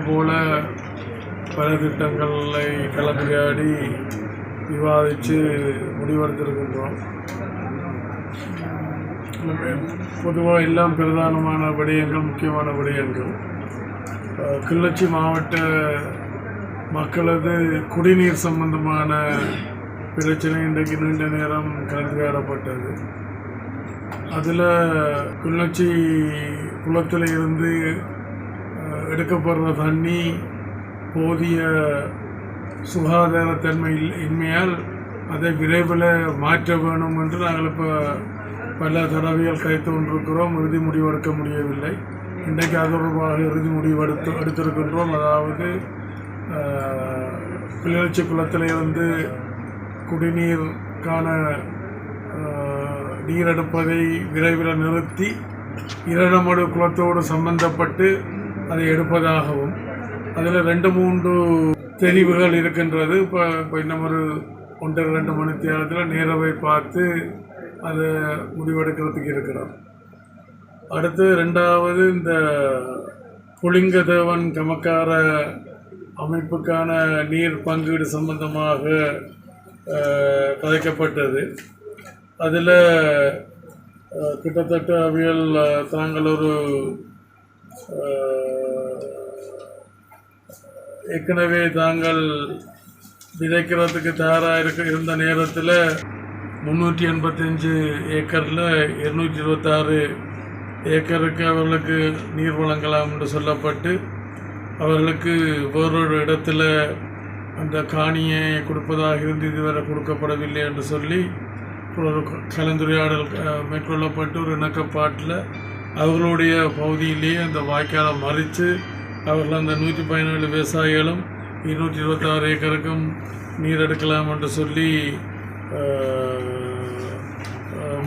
போல பல திட்டங்களை கலந்துரையாடி விவாதித்து முடிவெடுத்திருக்கின்றோம். பொதுவாக எல்லாம் பிரதானமான விடயங்கள், முக்கியமான விடயங்கள். கிளிநொச்சி மாவட்ட மக்களது குடிநீர் சம்பந்தமான பிரச்சனை இன்றைக்கு நீண்ட நேரம் கலந்துரையாடப்பட்டது. அதில் கிளிநொச்சி குளத்தில் இருந்து எடுக்கப்படுற தண்ணி போதிய சுகாதாரத்தன்மை இன்மையால் அதை விரைவில் மாற்ற வேணும் என்று நாங்கள் இப்போ பல தடவைகள் கைத்து கொண்டிருக்கிறோம். இறுதி முடிவெடுக்க முடியவில்லை. இன்றைக்கு அது தொடர்பாக இறுதி முடிவு எடுத்திருக்கின்றோம். அதாவது கிளிநொச்சி குளத்தில் வந்து குடிநீருக்கான நீர் எடுப்பதை விரைவில் நிறுத்தி இரண்டமடு குளத்தோடு சம்பந்தப்பட்டு அதை எடுப்பதாகவும், அதில் 2-3 தெரிவுகள் இருக்கின்றது. இப்போ இன்னும் ஒரு 1-2 மணி நேரத்தில் நேரவை பார்த்து அதை முடிவெடுக்கிறதுக்கு இருக்கிறோம். அடுத்து 2வது இந்த புலிங்கதேவன் கமக்கார அமைப்புக்கான நீர் பங்கீடு சம்பந்தமாக கதைக்கப்பட்டது. அதில் கிட்டத்தட்ட அவியல் தாங்கள் ஒரு ஏற்கனவே தாங்கள் விதைக்கிறதுக்கு தயாராக இருந்த நேரத்தில் 385 ஏக்கரில் 226 ஏக்கருக்கு அவர்களுக்கு நீர் வழங்கலாம் என்று சொல்லப்பட்டு அவர்களுக்கு வேறொரு இடத்துல அந்த காணியை கொடுப்பதாக இருந்து இதுவரை கொடுக்கப்படவில்லை என்று சொல்லி ஒரு கலந்துரையாடல் மேற்கொள்ளப்பட்டு ஒரு இணக்கப்பாட்டில் அவர்களுடைய பகுதியிலேயே அந்த வாய்க்காலை மறித்து அவர்கள் அந்த 117 விவசாயிகளும் 226 ஏக்கருக்கும் நீர் எடுக்கலாம் என்று சொல்லி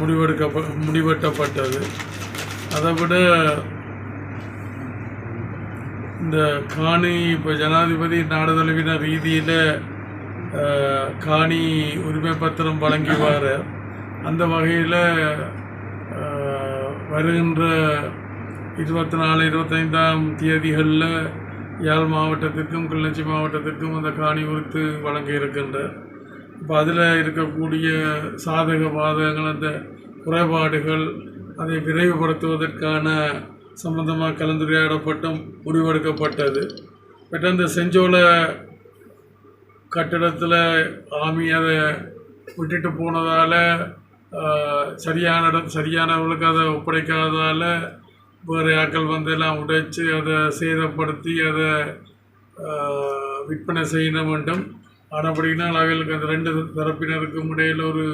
முடிவெட்டப்பட்டது. அதை விட இந்த காணி இப்போ ஜனாதிபதி நாடு தழுவின ரீதியில் காணி உரிமை பத்திரம் வழங்கி வர அந்த வகையில் வருகின்ற 24-25ஆம் தேதிகளில் யாழ் மாவட்டத்திற்கும் கிளிநொச்சி மாவட்டத்திற்கும் அந்த காணி உரித்து வழங்க இருக்கின்றார். இப்போ அதில் இருக்கக்கூடிய சாதக பாதகங்கள், அந்த குறைபாடுகள், அதை விரைவுபடுத்துவதற்கான சம்பந்தமாக கலந்துரையாடப்பட்டும் முடிவெடுக்கப்பட்டது. பட் அந்த செஞ்சோல கட்டிடத்தில் ஆமி அதை விட்டுட்டு போனதால் சரியானவர்களுக்கு அதை ஒப்படைக்காததால் வேறு ஆட்கள் வந்து எல்லாம் உடைச்சு அதை சேதப்படுத்தி அதை விற்பனை செய்ய வேண்டும். ஆனப்படினால் அவர்களுக்கு அந்த 2 தரப்பினருக்கும் இடையில் ஒரு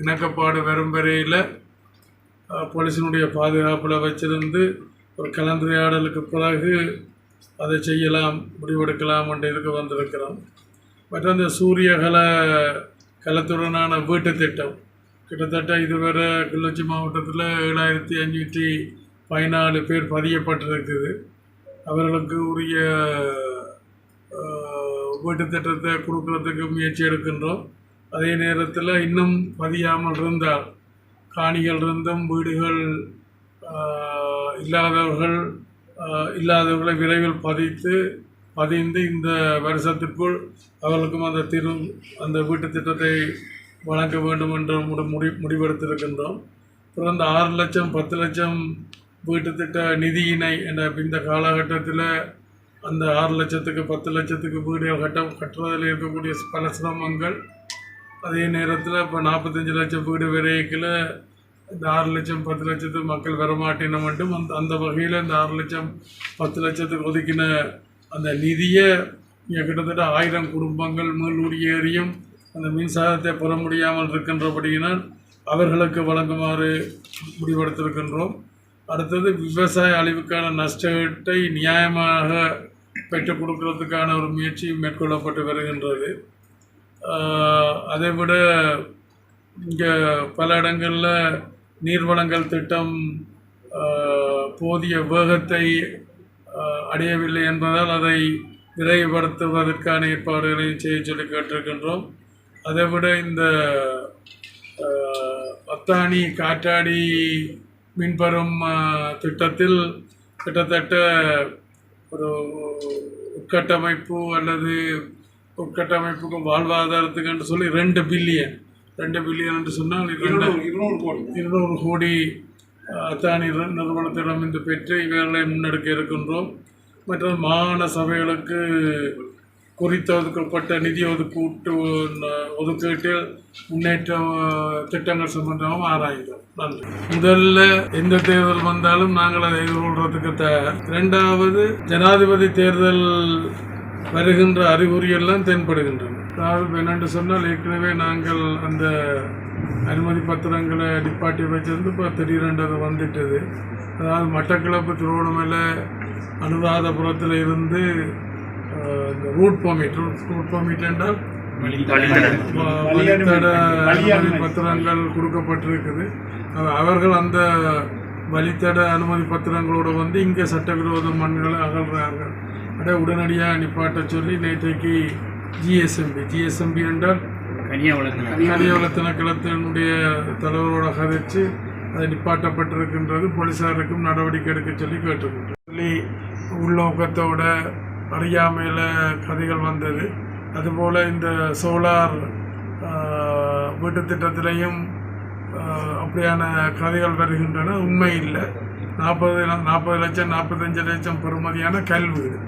இணக்கப்பாடு வரும் வரையில் போலீஸினுடைய பாதுகாப்பில் வச்சிருந்து ஒரு கலந்துரையாடலுக்கு பிறகு அதை செய்யலாம், முடிவெடுக்கலாம் என்று இதுக்கு வந்திருக்கிறோம். மற்ற அந்த சூரிய கலத்துடனான வீட்டு திட்டம் கிட்டத்தட்ட இதுவரை கிளிநொச்சி மாவட்டத்தில் 7514 பேர் பதியப்பட்டிருக்குது. அவர்களுக்கு உரிய வீட்டு திட்டத்தை கொடுக்கறதுக்கு முயற்சி எடுக்கின்றோம். அதே நேரத்தில் இன்னும் பதியாமல் இருந்தால் காணிகள் இருந்தும் வீடுகள் இல்லாதவர்களை விரைவில் பதிந்து இந்த வருஷத்திற்குள் அவர்களுக்கும் அந்த வீட்டு திட்டத்தை வழங்க வேண்டும் என்ற முடிவெடுத்திருக்கின்றோம். அப்புறம் அந்த 6 லட்சம் 10 லட்சம் வீட்டு திட்ட நிதியினை இந்த காலகட்டத்தில் அந்த 6 லட்சத்துக்கு 10 லட்சத்துக்கு வீடுகள் கட்டுறதில் இருக்கக்கூடிய பல சிரமங்கள், அதே நேரத்தில் இப்போ 45 லட்சம் வீடு வரைக்கில் இந்த 6 லட்சம் 10 லட்சத்துக்கு மக்கள் வரமாட்டின மட்டும் அந்த வகையில் இந்த 6 லட்சம் 10 லட்சத்துக்கு ஒதுக்கின அந்த நிதியை கிட்டத்தட்ட 1000 குடும்பங்கள் மேலூடியேறியும் அந்த மின்சாரத்தை பெற முடியாமல் இருக்கின்றபடியினால் அவர்களுக்கு வழங்குமாறு முடிவெடுத்திருக்கின்றோம். அடுத்தது விவசாய அழிவுக்கான நஷ்டத்தை நியாயமாக பெற்றுக் கொடுக்கறதுக்கான ஒரு முயற்சி மேற்கொள்ளப்பட்டு வருகின்றது. அதைவிட இங்கே பல இடங்களில் நீர்வளங்கள் திட்டம் போதிய வேகத்தை அடையவில்லை என்பதால் அதை விரைவுபடுத்துவதற்கான ஏற்பாடுகளையும் செய்ய சொல்லி கேட்டிருக்கின்றோம். அதைவிட இந்த அத்தானி காற்றாடி மின்பெறும் திட்டத்தில் கிட்டத்தட்ட ஒரு உட்கட்டமைப்பு அல்லது உட்கட்டமைப்புக்கும் வாழ்வாதாரத்துக்குன்னு சொல்லி 2 பில்லியன் என்று சொன்னால் 200 கோடி அத்தானி நிறுவனத்திடம் இருந்து பெற்று இவர்களை முன்னெடுக்க இருக்கின்றோம். மற்றது மாகாண சபைகளுக்கு குறித்த ஒதுக்கப்பட்ட நிதி ஒதுக்கீட்டில் முன்னேற்ற திட்டங்கள் சம்பந்தமாக ஆராய்ந்தோம். நன்றி. முதல்ல எந்த தேர்தல் வந்தாலும் நாங்கள் அதை எதிர்கொள்றதுக்கு தயார். 2வது ஜனாதிபதி தேர்தல் வருகின்ற அறிகுறியெல்லாம் தென்படுகின்றன. அதாவது என்னென்று சொன்னால் ஏற்கனவே நாங்கள் அந்த அனுமதி பத்திரங்களை நிப்பாட்டி வச்சிருந்து இப்போ திடீரென்று வந்துட்டது. அதாவது மட்டக்களப்பு திருவண்ணாமலை அனுராதபுரத்தில் இருந்து இந்த ரூட் பர்மிட் என்றால் வழித்தட அனுமதி பத்திரங்கள் கொடுக்கப்பட்டிருக்குது. அவர்கள் அந்த வழித்தட அனுமதி பத்திரங்களோடு வந்து இங்கே சட்டவிரோத மண்களை அகழ்றார்கள். அதை உடனடியாக நிப்பாட்ட சொல்லி நேற்றைக்கு ஜிஎஸ்எம்பி என்றால் கனியவள திணைக்களத்தினுடைய தலைவரோட கதைச்சு அது நிப்பாட்டப்பட்டிருக்கின்றது. போலீசாருக்கும் நடவடிக்கை எடுக்க சொல்லி கேட்டிருக்கின்றோம். உள்நோக்கத்தோட அறியாமையில் கதைகள் வந்தது. அதுபோல் இந்த சோலார் வீட்டு திட்டத்திலையும் அப்படியான கதைகள் வருகின்றன. உண்மை இல்லை. 40 லட்சம் 45 லட்சம் பெறுமதியான கல் வீடு